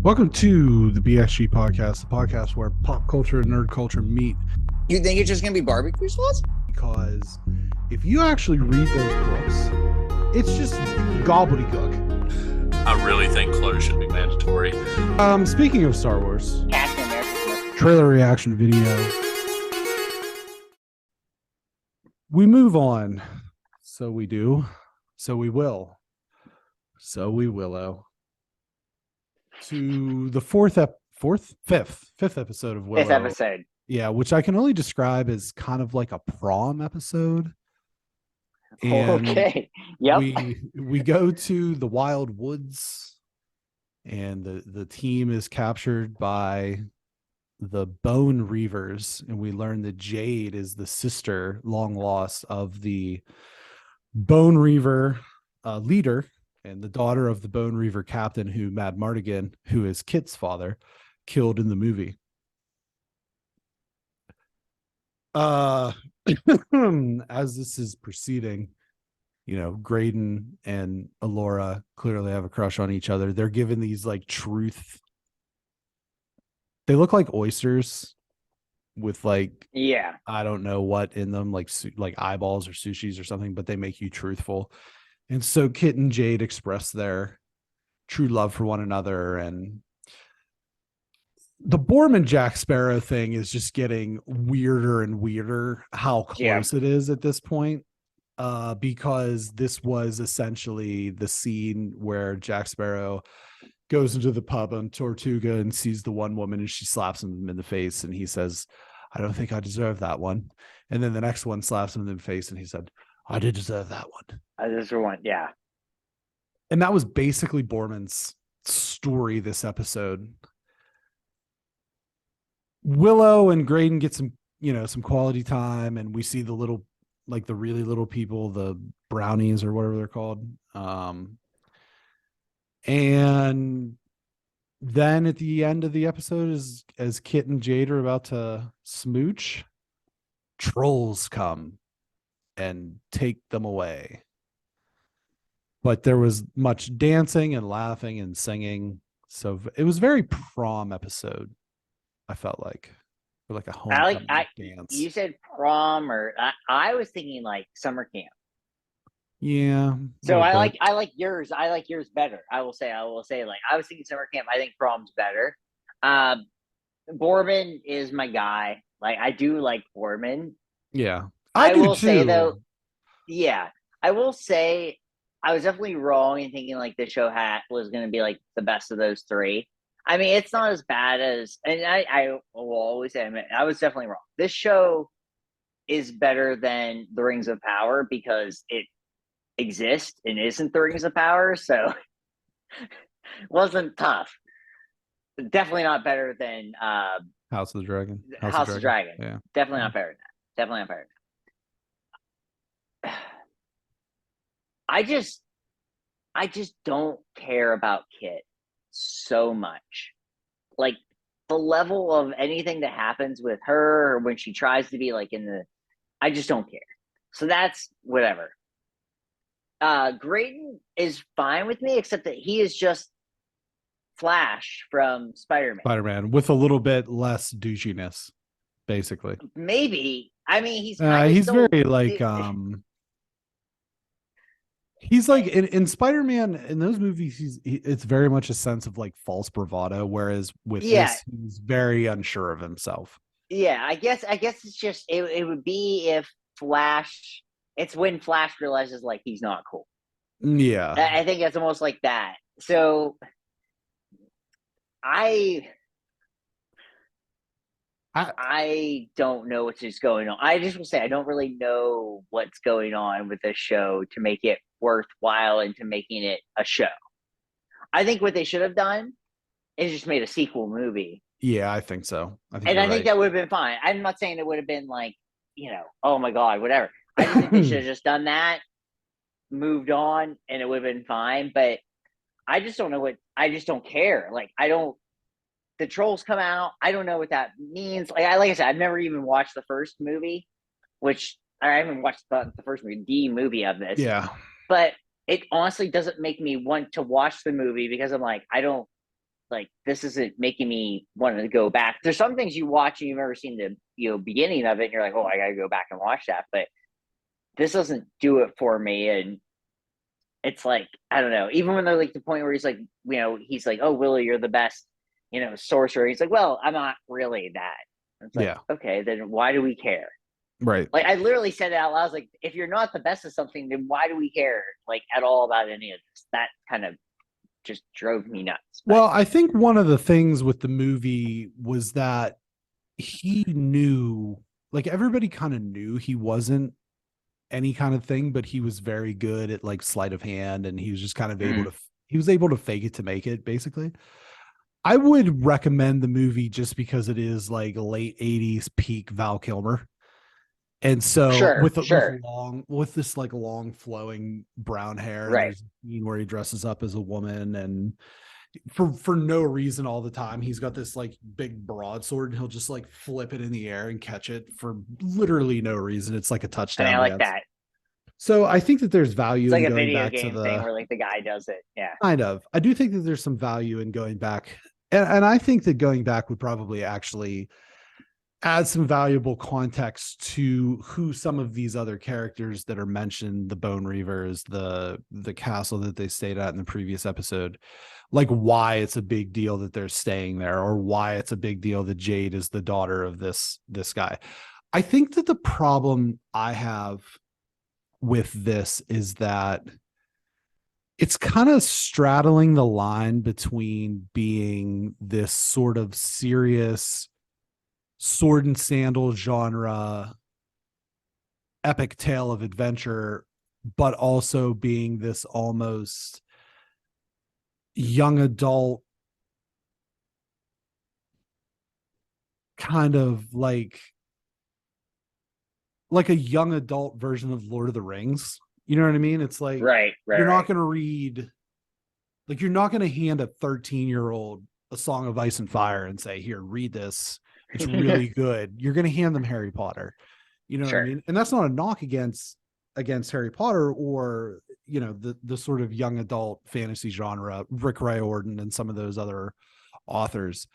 Welcome to the BXG Podcast, the podcast where pop culture and nerd culture meet. You think it's just going to be barbecue sauce? Because if you actually read those books, it's just gobbledygook. I really think clothes should be mandatory. Speaking of Star Wars, Captain America. trailer reaction video. We move on. So we do. So we will. So we willow. To the fifth episode of Willow. Fifth episode. Yeah, which I can only describe as kind of like a prom episode. And okay. Yep. we go to the wild woods, and the team is captured by the Bone Reavers, and we learn that Jade is the sister, long lost, of the Bone Reaver leader, and the daughter of the Bone Reaver captain who Mad Mardigan, who is Kit's father, killed in the movie. As this is proceeding, you know, Graydon and Alora clearly have a crush on each other. They're given these like truth. They look like oysters with like, yeah, I don't know what in them, like eyeballs or sushis or something, but they make you truthful. And so Kit and Jade express their true love for one another. And the Boorman Jack Sparrow thing is just getting weirder and weirder how close it is at this point. Because this was essentially the scene where Jack Sparrow goes into the pub on Tortuga and sees the one woman and she slaps him in the face. And he says, I don't think I deserve that one. And then the next one slaps him in the face and he said, I did deserve that one. I deserve one. Yeah. And that was basically Boorman's story this episode. Willow and Graydon get some quality time, and we see the little, like the really little people, the brownies or whatever they're called. And then at the end of the episode, as Kit and Jade are about to smooch, trolls come and take them away. But there was much dancing and laughing and singing. So it was very prom episode, I felt like. Or like a homecoming dance. You said prom, or I was thinking like summer camp. Yeah. So I like yours. I like yours better. I will say like I was thinking summer camp. I think prom's better. Boorman is my guy. Like I do like Boorman. Yeah. I will say though, yeah, I will say I was definitely wrong in thinking like the show was going to be like the best of those three. I mean, it's not as bad as, and I will always say, I was definitely wrong. This show is better than The Rings of Power because it exists and isn't The Rings of Power, so it wasn't tough. Definitely not better than House of the Dragon. House of the Dragon. Yeah. Definitely not better than that. Definitely not better than that. I just don't care about Kit so much. Like the level of anything that happens with her or when she tries to be like I just don't care. So that's whatever. Graydon is fine with me, except that he is just Flash from Spider-Man with a little bit less douchiness, basically. Maybe. I mean, he's still, very like he's like in Spider-Man, in those movies, it's very much a sense of like false bravado, whereas with this, he's very unsure of himself. Yeah, I guess it's just it would be if Flash. It's when Flash realizes like he's not cool. Yeah, I think it's almost like that. So I don't know what's just going on. I just will say I don't really know what's going on with this show to make it worthwhile into making it a show. I think what they should have done is just made a sequel movie. Yeah, I think so. I think that would have been fine. I'm not saying it would have been like, oh my God, whatever. I just think they should have just done that, moved on, and it would have been fine. But I just don't know I just don't care. Like, the trolls come out. I don't know what that means. Like I said, I've never even watched the first movie, which I haven't watched the first movie, the movie of this. Yeah. But it honestly doesn't make me want to watch the movie because I'm like, like this isn't making me want to go back. There's some things you watch and you've never seen the beginning of it, and you're like, oh, I gotta go back and watch that. But this doesn't do it for me. And it's like, I don't know, even when they're like the point where he's like, he's like, oh, Willow, you're the best, sorcerer. He's like, well, I'm not really that. It's like, okay, then why do we care? Right. Like, I literally said it out loud. I was like, if you're not the best of something, then why do we care, like, at all about any of this? That kind of just drove me nuts. Well, I think one of the things with the movie was that he knew, like, everybody kind of knew he wasn't any kind of thing, but he was very good at like sleight of hand, and he was just kind of able to fake it to make it, basically. I would recommend the movie just because it is like late 80s peak Val Kilmer. And so with this like long flowing brown hair, right, there's a scene where he dresses up as a woman, and for no reason all the time, he's got this like big broadsword, and he'll just like flip it in the air and catch it for literally no reason. It's like a touchdown. And I like that. So I think that there's value it's like in a going video back game to thing where like the guy does it. Yeah. Kind of. I do think that there's some value in going back. And I think that going back would probably actually add some valuable context to who some of these other characters that are mentioned, the Bone Reavers, the castle that they stayed at in the previous episode, like why it's a big deal that they're staying there, or why it's a big deal that Jade is the daughter of this guy. I think that the problem I have with this is that it's kind of straddling the line between being this sort of serious sword and sandal genre epic tale of adventure, but also being this almost young adult kind of like a young adult version of Lord of the Rings. You know what I mean? It's like, you're not going to read, like, you're not going to hand a 13-year-old A Song of Ice and Fire and say, here, read this. It's really good. You're going to hand them Harry Potter. You know what I mean? And that's not a knock against Harry Potter or, the sort of young adult fantasy genre, Rick Riordan and some of those other authors.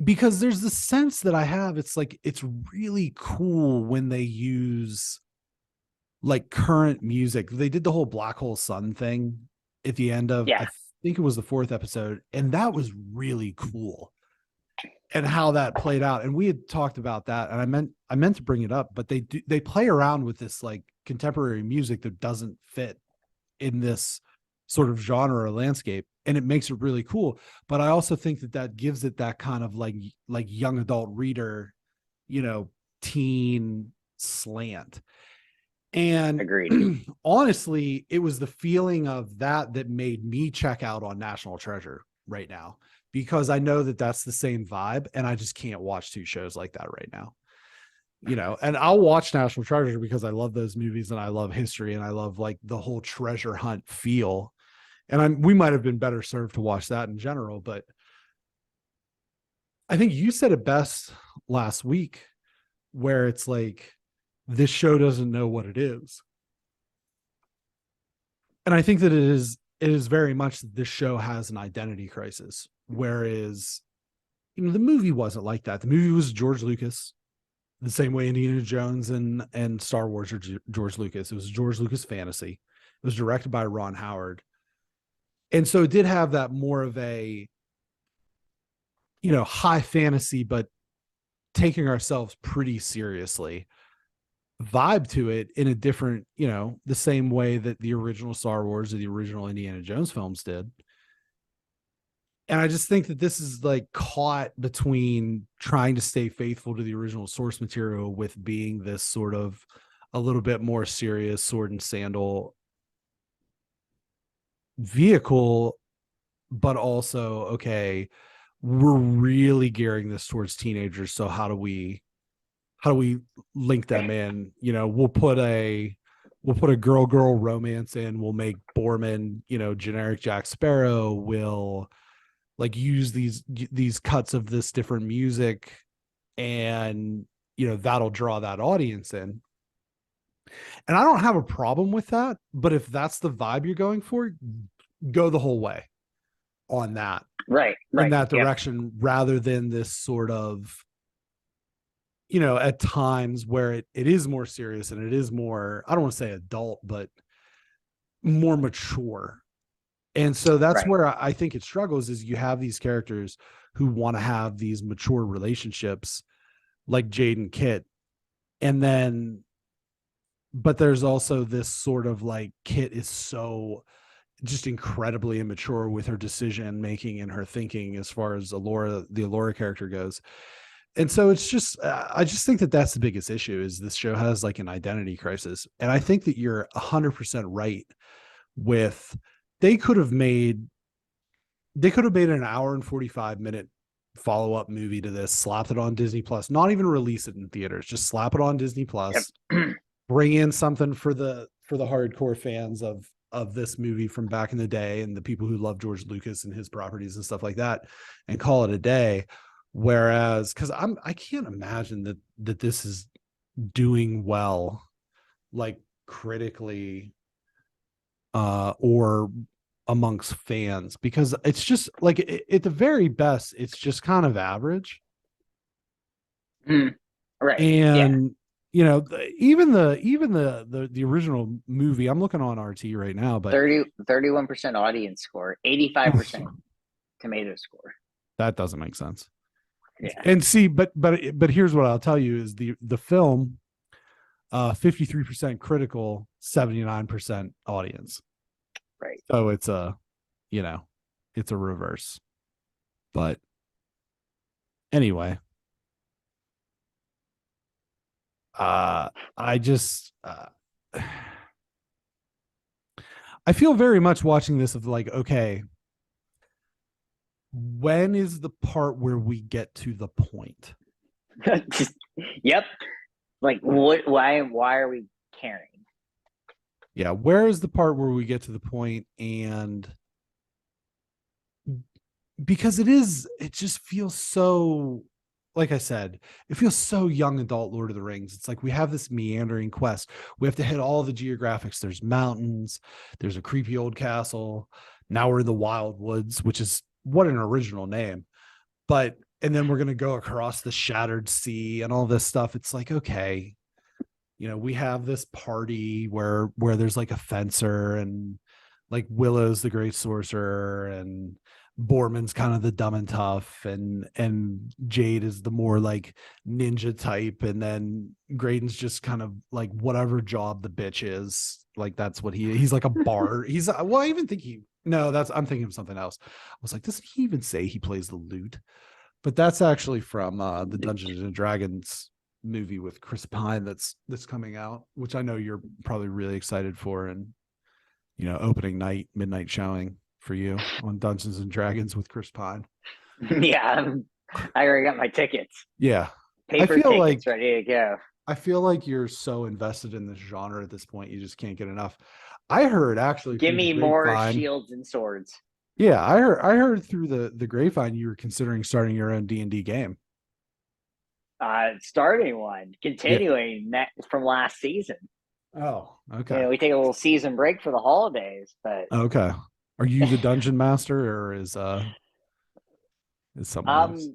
Because there's the sense that I have, it's like, it's really cool when they use like current music. They did the whole Black Hole Sun thing at the end of, I think it was the 4th episode. And that was really cool. And how that played out. And we had talked about that, and I meant to bring it up, but they play around with this like contemporary music that doesn't fit in this sort of genre or landscape, and it makes it really cool. But I also think that gives it that kind of like young adult reader, teen slant. And agreed. Honestly, it was the feeling of that made me check out on National Treasure right now, because I know that that's the same vibe, and I just can't watch 2 shows like that right now. And I'll watch National Treasure because I love those movies and I love history and I love like the whole treasure hunt feel. And we might have been better served to watch that in general, but I think you said it best last week, where it's like, this show doesn't know what it is. And I think that it is very much that this show has an identity crisis. Whereas, the movie wasn't like that. The movie was George Lucas, the same way Indiana Jones and Star Wars are George Lucas. It was George Lucas fantasy. It was directed by Ron Howard. And so it did have that more of a, high fantasy, but taking ourselves pretty seriously vibe to it in a different, the same way that the original Star Wars or the original Indiana Jones films did. And I just think that this is like caught between trying to stay faithful to the original source material with being this sort of a little bit more serious sword and sandal vehicle, but also, okay, we're really gearing this towards teenagers. So how do we link them in? We'll put a girl romance in. We'll make Boorman, generic Jack Sparrow. We'll like use these cuts of this different music, and that'll draw that audience in. And I don't have a problem with that, but if that's the vibe you're going for, go the whole way. on that, right, in that yep. direction, rather than this sort of, at times where it is more serious and it is more, I don't want to say adult, but more mature. And so that's Right. where I think it struggles, is you have these characters who want to have these mature relationships like Jade and Kit. And then, but there's also this sort of like, Kit is so just incredibly immature with her decision making and her thinking as far as the Allura character goes. And so it's just, I just think that that's the biggest issue, is this show has like an identity crisis. And I think that you're 100% right with, they could have made an hour and 45-minute follow-up movie to this, slapped it on Disney Plus, not even release it in theaters, just slap it on Disney Plus, Yep. bring in something for the hardcore fans of this movie from back in the day and the people who love George Lucas and his properties and stuff like that, and call it a day. Whereas, because I can't imagine that this is doing well, like critically, or amongst fans, because it's just like, at the very best, it's just kind of average. Right. And even the original movie, I'm looking on RT right now, but 31% audience score, 85% tomato score. That doesn't make sense. Yeah. And see, but here's what I'll tell you, is the film, 53% critical, 79% audience. Right. So it's it's a reverse. But anyway, I just I feel very much watching this of like, okay, when is the part where we get to the point? Yep. Like, what? Why are we caring? Yeah, where is the part where we get to the point? And because it just feels so, like I said, it feels so young adult Lord of the Rings. It's like we have this meandering quest. We have to hit all the geographics. There's mountains, there's a creepy old castle. Now we're in the Wild Woods, which is, what an original name. And then we're going to go across the Shattered Sea and all this stuff. It's like, okay, we have this party where there's like a fencer, and like Willow's the great sorcerer, and Boorman's kind of the dumb and tough, and Jade is the more like ninja type, and then Graydon's just kind of like whatever job the bitch is, like that's what he's like a bard. I even think I'm thinking of something else. I was like, doesn't he even say he plays the lute? But that's actually from the Dungeons and Dragons movie with Chris Pine that's coming out, which I know you're probably really excited for, and opening night, midnight showing for you on Dungeons and Dragons with Chris Pine. Yeah, I already got my tickets. Yeah, paper tickets ready to go. I feel like you're so invested in this genre at this point, you just can't get enough. I heard actually, give me more shields and swords. Yeah, I heard through the grapevine you were considering starting your own D&D game. Starting one, continuing that from last season. Oh, okay. We take a little season break for the holidays, but okay. Are you the dungeon master, or is someone else?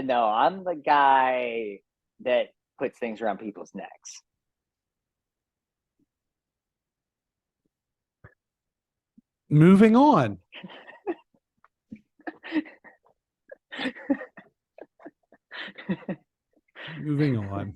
No, I'm the guy that puts things around people's necks. Moving on. Moving on.